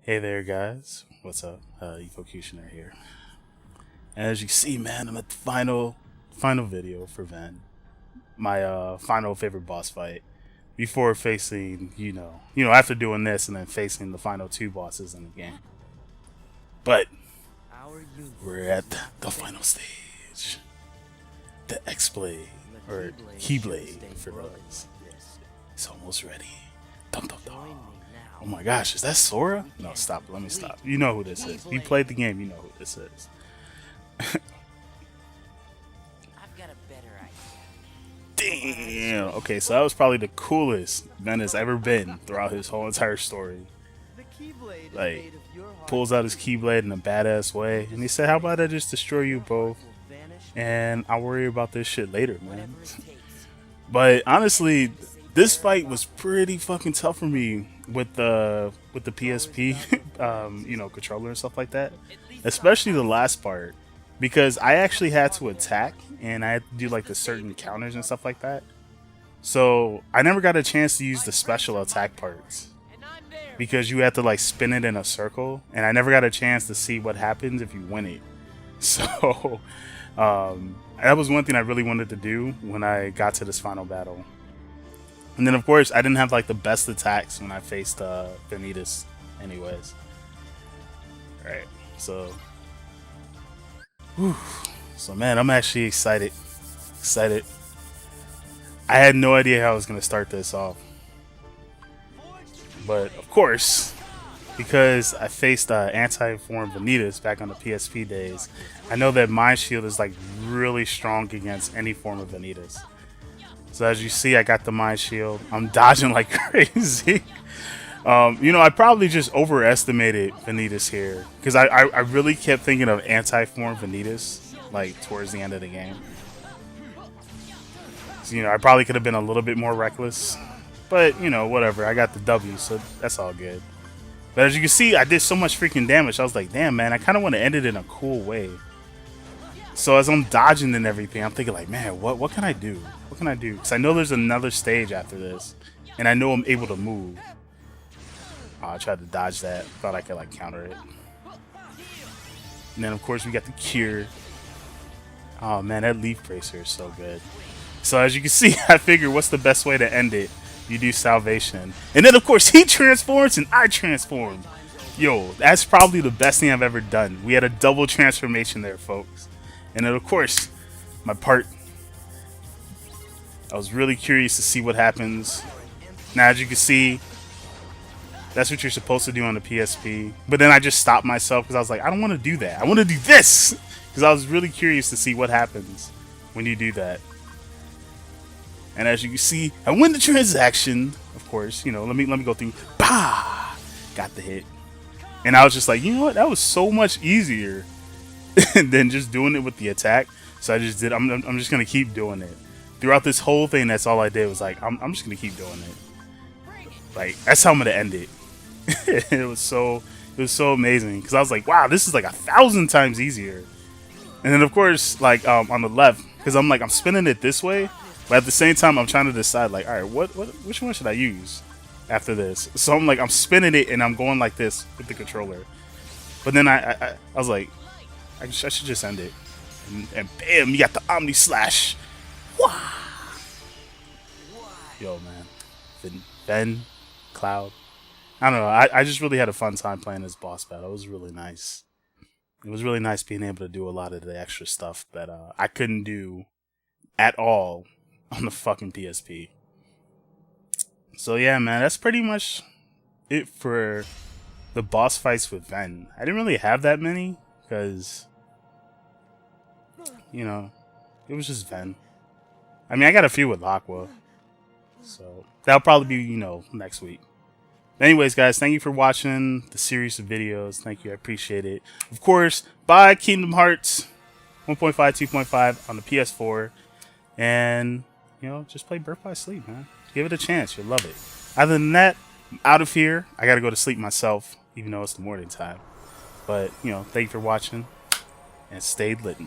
Hey there, guys. What's up? Efocutioner here. As you see, man, I'm at the final video for Ven. My final favorite boss fight before facing, after doing this and then facing the final two bosses in the game. But we're at the final stage, the X-Blade or Keyblade for those. It's almost ready. Dum dum dum. Oh my gosh, is that Sora? No, stop. Let me stop. You know who this is. If you played the game, you know who this is. I've got a better idea. Damn. Okay, so that was probably the coolest Ven has ever been throughout his whole entire story. Like, pulls out his Keyblade in a badass way, and he said, "How about I just destroy you both, and I'll worry about this shit later, man." But honestly, this fight was pretty fucking tough for me with the PSP, controller and stuff like that. Especially the last part, because I actually had to attack and I had to do like the certain counters and stuff like that. So I never got a chance to use the special attack parts because you had to like spin it in a circle, and I never got a chance to see what happens if you win it. So that was one thing I really wanted to do when I got to this final battle. And then, of course, I didn't have like the best attacks when I faced Vanitas anyways. Alright, so... Whew. So, man, I'm actually excited. I had no idea how I was going to start this off. But, of course, because I faced anti-form Vanitas back on the PSP days, I know that my shield is like really strong against any form of Vanitas. So as you see, I got the Mind Shield. I'm dodging like crazy. I probably just overestimated Vanitas here, because I really kept thinking of anti-form Vanitas like towards the end of the game. So, I probably could have been a little bit more reckless, but whatever. I got the W, so that's all good. But as you can see, I did so much freaking damage. I was like, damn, man, I kind of want to end it in a cool way. So as I'm dodging and everything, I'm thinking like, man, what can I do? What can I do? Because I know there's another stage after this, and I know I'm able to move. Oh, I tried to dodge that. Thought I could like counter it. And then of course we got the cure. Oh man, that leaf bracer is so good. So as you can see, I figured what's the best way to end it? You do salvation. And then of course he transforms and I transform. Yo, that's probably the best thing I've ever done. We had a double transformation there, folks. And then of course, my part, I was really curious to see what happens. Now as you can see, that's what you're supposed to do on the PSP. But then I just stopped myself because I was like, I don't want to do that. I want to do this! Because I was really curious to see what happens when you do that. And as you can see, I win the transaction. Of course, let me go through. Bah! Got the hit. And I was just like, you know what? That was so much easier than just doing it with the attack. So I just did. I'm just gonna keep doing it throughout this whole thing. That's all I did was like, I'm just gonna keep doing it. Like that's how I'm gonna end it. It was so amazing because I was like, wow, this is like 1,000 times easier. And then of course, like on the left, because I'm spinning it this way, but at the same time I'm trying to decide like, all right, which one should I use after this? So I'm spinning it and I'm going like this with the controller. But then I was like, I should just end it. And bam, you got the Omni Slash. Wah! Yo, man. Ven, Cloud. I don't know. I just really had a fun time playing this boss battle. It was really nice. It was really nice being able to do a lot of the extra stuff that I couldn't do at all on the fucking PSP. So yeah, man, that's pretty much it for the boss fights with Ven. I didn't really have that many because, it was just Ven. I mean, I got a few with Aqua. So that'll probably be, next week. Anyways, guys, thank you for watching the series of videos. Thank you. I appreciate it. Of course, buy Kingdom Hearts 1.5, 2.5 on the PS4. And, just play Birth by Sleep, man. Give it a chance. You'll love it. Other than that, I'm out of here. I got to go to sleep myself, even though it's the morning time. But, thank you for watching. And stay lit.